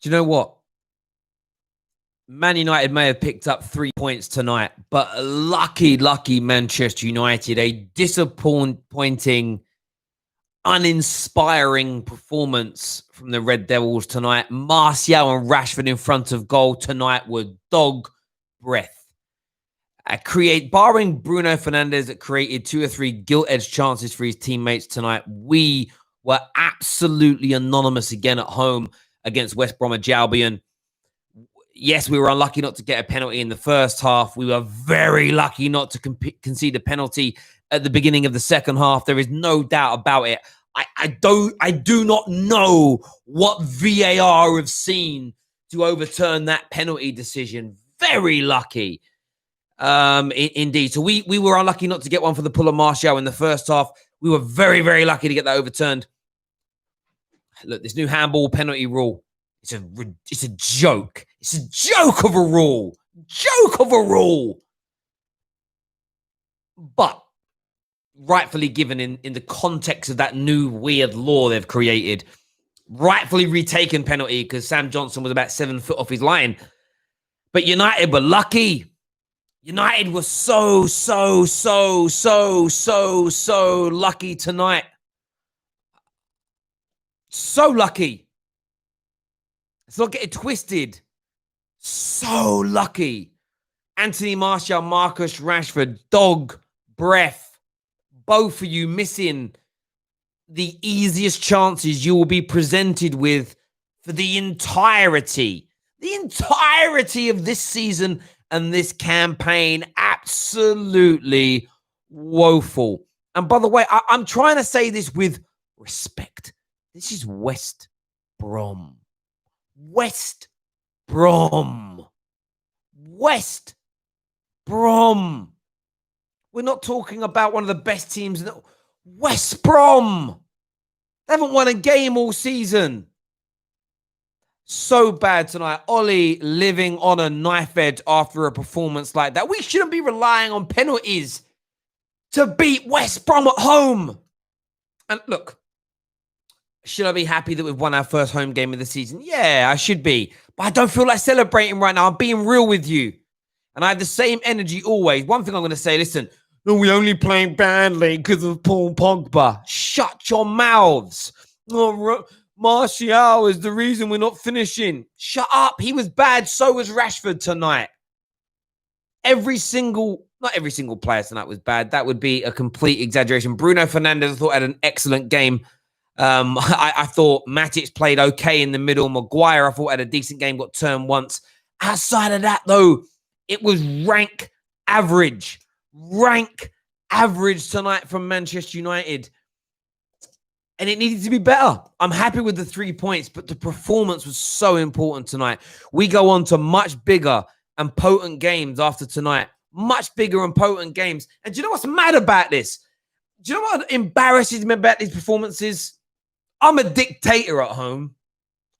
Do you know what? Man United may have picked up 3 points tonight, but lucky Manchester United, a disappointing, uninspiring performance from the Red Devils tonight. Martial and Rashford in front of goal tonight were dog breath. Barring Bruno Fernandes that created 2 or 3 gilt-edged chances for his teammates tonight, we were absolutely anonymous again at home against West Bromwich Albion. Yes, we were unlucky not to get a penalty in the first half. We were very lucky not to concede a penalty at the beginning of the second half. There is no doubt about it. I do not know what VAR have seen to overturn that penalty decision. Very lucky. Indeed. So we were unlucky not to get one for the pull of Martial in the first half. We were very, very lucky to get that overturned. Look, this new handball penalty rule, it's a joke. It's a joke of a rule. Joke of a rule. But rightfully given in the context of that new weird law they've created, rightfully retaken penalty because Sam Johnson was about 7 foot off his line. But United were lucky. United was so lucky tonight. So lucky. Let's not get it twisted. So lucky. Anthony Martial, Marcus Rashford, dog breath. Both of you missing the easiest chances you will be presented with for the entirety of this season and this campaign. Absolutely woeful. And by the way, I'm trying to say this with respect. This is West Brom. West Brom. West Brom. We're not talking about one of the best teams in the West Brom. They haven't won a game all season. So bad tonight. Ollie living on a knife edge after a performance like that. We shouldn't be relying on penalties to beat West Brom at home. And look, should I be happy that we've won our first home game of the season? Yeah, I should be. But I don't feel like celebrating right now. I'm being real with you. And I have the same energy always. One thing I'm going to say, listen, no, we're only playing badly because of Paul Pogba. Shut your mouths. Oh, Martial is the reason we're not finishing. Shut up. He was bad. So was Rashford tonight. Not every single player tonight was bad. That would be a complete exaggeration. Bruno Fernandes, I thought, had an excellent game. I thought Matic played okay in the middle. Maguire, I thought, had a decent game, got turned once. Outside of that, though, it was rank average. Rank average tonight from Manchester United. And it needed to be better. I'm happy with the 3 points, but the performance was so important tonight. We go on to much bigger and potent games after tonight. Much bigger and potent games. And do you know what's mad about this? Do you know what embarrasses me about these performances? I'm a dictator at home.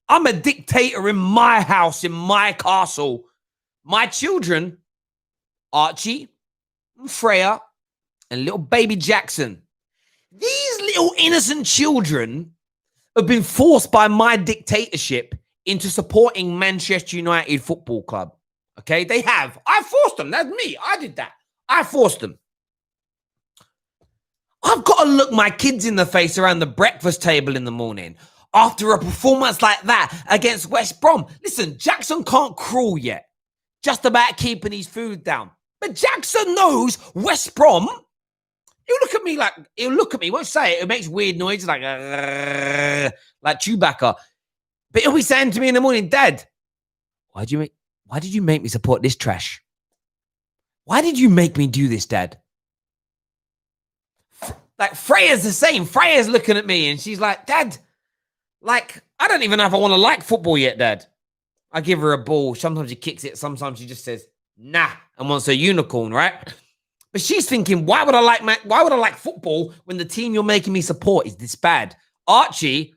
I'm a dictator in my house, in my castle. My children, Archie and Freya and little baby Jackson, these little innocent children have been forced by my dictatorship into supporting Manchester United Football Club. Okay, they have. I forced them. That's me. I did that. I forced them. I've got to look my kids in the face around the breakfast table in the morning after a performance like that against West Brom. Listen, Jackson can't crawl yet. Just about keeping his food down. But Jackson knows West Brom. He'll look at me, won't say it. It makes weird noises like Chewbacca. But he'll be saying to me in the morning, Dad, why did you make me support this trash? Why did you make me do this, Dad? Like, Freya's the same. Freya's looking at me and she's like, Dad, like, I don't even know if I want to like football yet, Dad. I give her a ball. Sometimes she kicks it. Sometimes she just says, nah, and wants a unicorn, right? But she's thinking, why would I like football when the team you're making me support is this bad? Archie,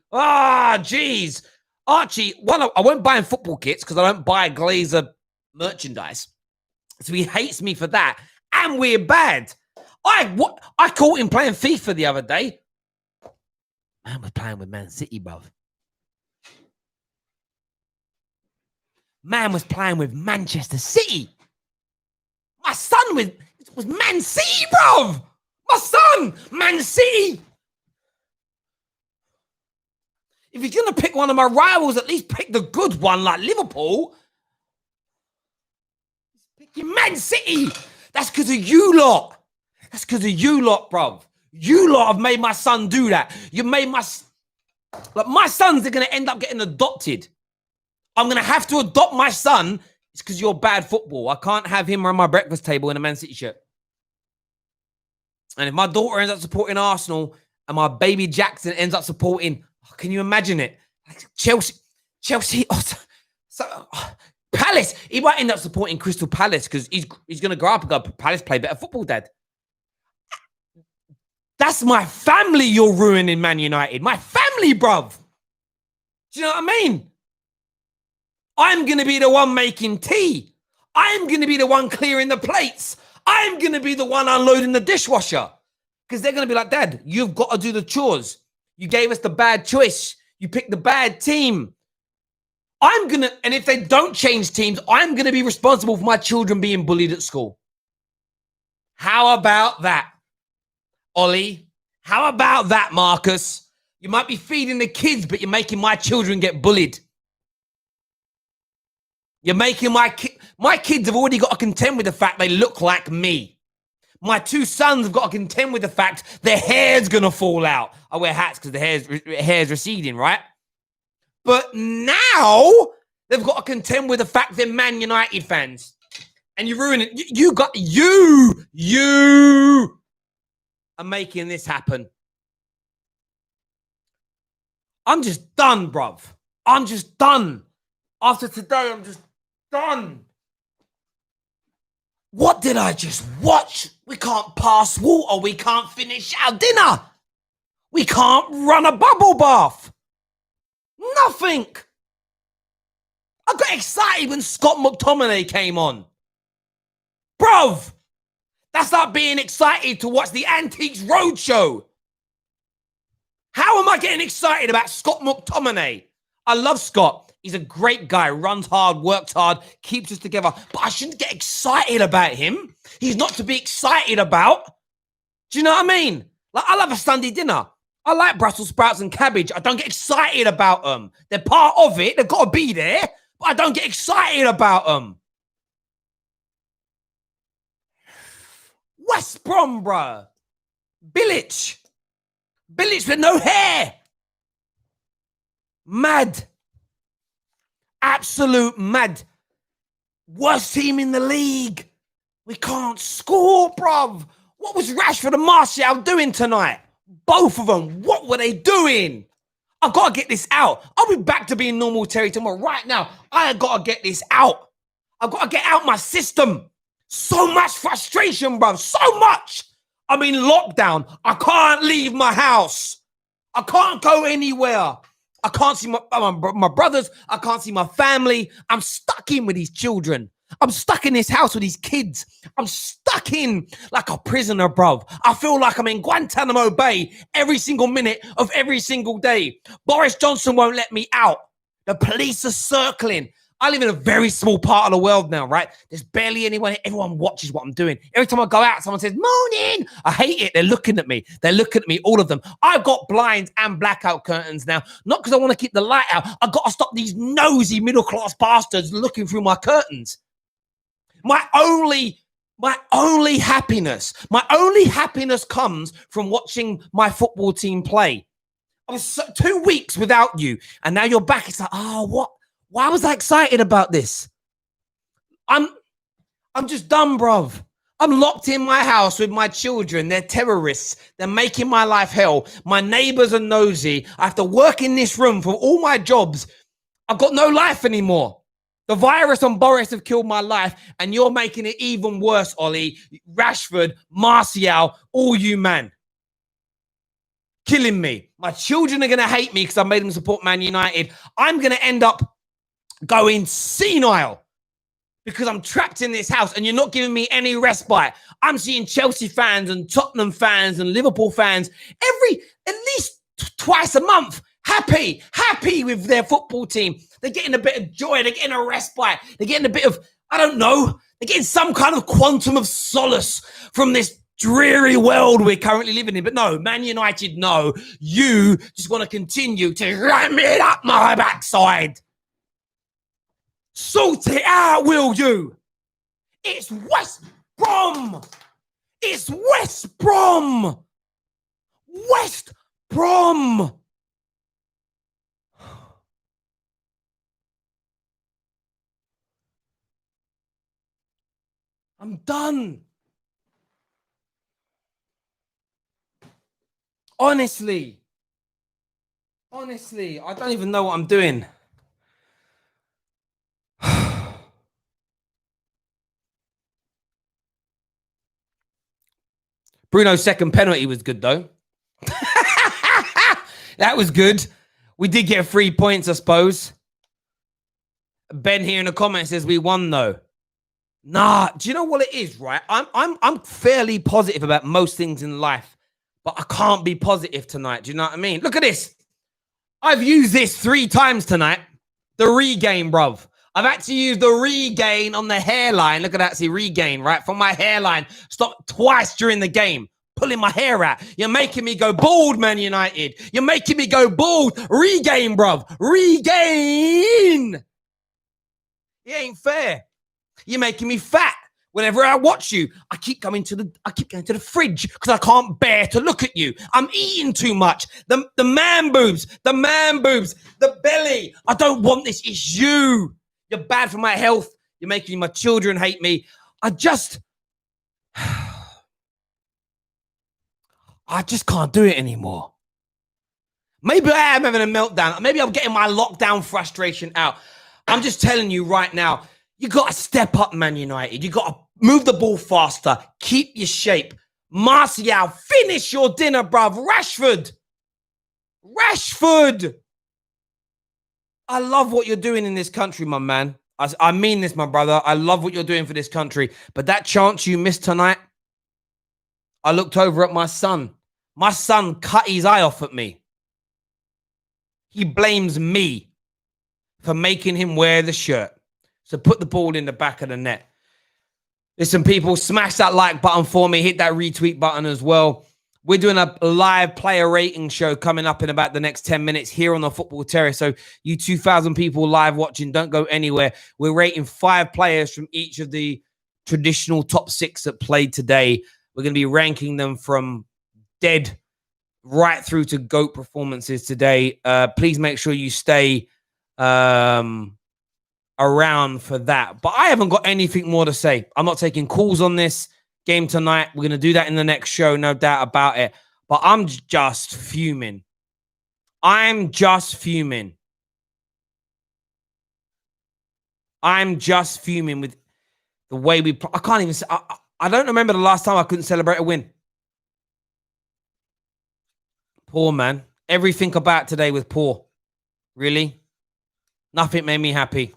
geez. Archie, I won't buy him football kits because I don't buy Glazer merchandise. So he hates me for that. And we're bad. I caught him playing FIFA the other day. Man was playing with Man City, bruv. Man was playing with Manchester City. My son was Man City, bruv. My son, Man City. If you're going to pick one of my rivals, at least pick the good one like Liverpool. Pick your Man City. That's because of you lot. That's because of you lot, bruv. You lot have made my son do that. You made my sons are going to end up getting adopted. I'm going to have to adopt my son. It's because you're bad football. I can't have him around my breakfast table in a Man City shirt. And if my daughter ends up supporting Arsenal and my baby Jackson ends up supporting, can you imagine it? Like Chelsea, Palace. He might end up supporting Crystal Palace because he's going to grow up and go, Palace play better football, Dad. That's my family you're ruining, Man United. My family, bruv. Do you know what I mean? I'm going to be the one making tea. I'm going to be the one clearing the plates. I'm going to be the one unloading the dishwasher. Because they're going to be like, Dad, you've got to do the chores. You gave us the bad choice. You picked the bad team. And if they don't change teams, I'm going to be responsible for my children being bullied at school. How about that, Ollie? How about that, Marcus? You might be feeding the kids, but you're making my children get bullied. You're making my kids have already got to contend with the fact they look like me. My two sons have got to contend with the fact their hair's going to fall out. I wear hats because the hair's receding, right? But now they've got to contend with the fact they're Man United fans. And you ruin it. You are making this happen. I'm just done, bruv. I'm just done. After today, I'm just done. What did I just watch? We can't pass water. We can't finish our dinner. We can't run a bubble bath. Nothing. I got excited when Scott McTominay came on. Bruv, that's like being excited to watch the Antiques Roadshow. How am I getting excited about Scott McTominay? I love Scott. He's a great guy, runs hard, works hard, keeps us together. But I shouldn't get excited about him. He's not to be excited about. Do you know what I mean? Like, I love a Sunday dinner. I like Brussels sprouts and cabbage. I don't get excited about them. They're part of it. They've got to be there. But I don't get excited about them. West Brom, bruh. Bilic with no hair. Mad. Absolute mad. Worst team in the league. We can't score, bruv. What was Rashford and Martial doing tonight? Both of them. What were they doing? I've got to get this out. I'll be back to being normal Terry tomorrow. Right now, I got to get this out. I've got to get out my system. So much frustration, bruv. So much. I'm in lockdown. I can't leave my house. I can't go anywhere. I can't see my brothers. I can't see my family. I'm stuck in with these children. I'm stuck in this house with these kids. I'm stuck in like a prisoner, bruv. I feel like I'm in Guantanamo Bay every single minute of every single day. Boris Johnson won't let me out. The police are circling. I live in a very small part of the world now, right? There's barely anyone. Everyone watches what I'm doing. Every time I go out, someone says, morning. I hate it. They're looking at me. They're looking at me, all of them. I've got blinds and blackout curtains now, not because I want to keep the light out. I've got to stop these nosy middle-class bastards looking through my curtains. My only happiness comes from watching my football team play. I was 2 weeks without you, and now you're back. It's like, oh, what? Why was I excited about this? I'm just done, bruv. I'm locked in my house with my children. They're terrorists. They're making my life hell. My neighbors are nosy. I have to work in this room for all my jobs. I've got no life anymore. The virus and Boris have killed my life, and you're making it even worse, Ollie. Rashford, Martial, all you, man. Killing me. My children are going to hate me because I made them support Man United. I'm going to end up going senile because I'm trapped in this house and you're not giving me any respite. I'm seeing Chelsea fans and Tottenham fans and Liverpool fans at least twice a month, happy with their football team. They're getting a bit of joy. They're getting a respite. They're getting a bit of, I don't know, they're getting some kind of quantum of solace from this dreary world we're currently living in. But no, Man United, no. You just want to continue to ram it up my backside. Sort it out, will you? It's West Brom. It's West Brom. West Brom. I'm done. Honestly, I don't even know what I'm doing. Bruno's second penalty was good, though. That was good. We did get 3 points, I suppose. Ben here in the comments says we won, though. Nah, do you know what it is, right? I'm fairly positive about most things in life, but I can't be positive tonight. Do you know what I mean? Look at this. I've used this 3 times tonight. The regain, bruv. I've actually used the regain on the hairline. Look at that. See, regain, right? From my hairline. Stop twice during the game. Pulling my hair out. You're making me go bald, Man United. You're making me go bald. Regain, bruv. Regain. It ain't fair. You're making me fat. Whenever I watch you, I keep going to the fridge because I can't bear to look at you. I'm eating too much. The man boobs, the belly. I don't want this. It's you. You're bad for my health. You're making my children hate me. I just can't do it anymore. Maybe I am having a meltdown. Maybe I'm getting my lockdown frustration out. I'm just telling you right now, you got to step up, Man United. You got to move the ball faster. Keep your shape. Martial, finish your dinner, bruv. Rashford. I love what you're doing in this country, my man. I mean this, my brother. I love what you're doing for this country. But that chance you missed tonight, I looked over at my son. My son cut his eye off at me. He blames me for making him wear the shirt. So put the ball in the back of the net. Listen, people, smash that like button for me. Hit that retweet button as well. We're doing a live player rating show coming up in about the next 10 minutes here on the Football Terrace. So you 2,000 people live watching, don't go anywhere. We're rating 5 players from each of the traditional top 6 that played today. We're going to be ranking them from dead right through to GOAT performances today. Please make sure you stay around for that. But I haven't got anything more to say. I'm not taking calls on this game tonight. We're going to do that in the next show, no doubt about it. But I'm just fuming. I'm just fuming with the way we... I can't even... I don't remember the last time I couldn't celebrate a win. Poor, man. Everything about today was poor. Really? Nothing made me happy.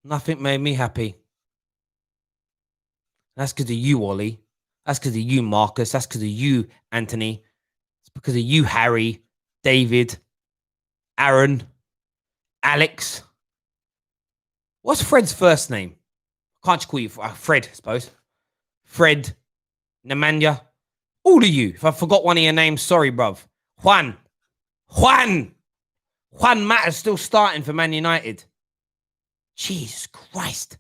Nothing made me happy. That's because of you, Ollie. That's because of you, Marcus. That's because of you, Anthony. It's because of you, Harry, David, Aaron, Alex. What's Fred's first name? Can't you call you Fred, I suppose? Fred, Nemanja. All of you. If I forgot one of your names, sorry, bruv. Juan Mata's still starting for Man United. Jesus Christ.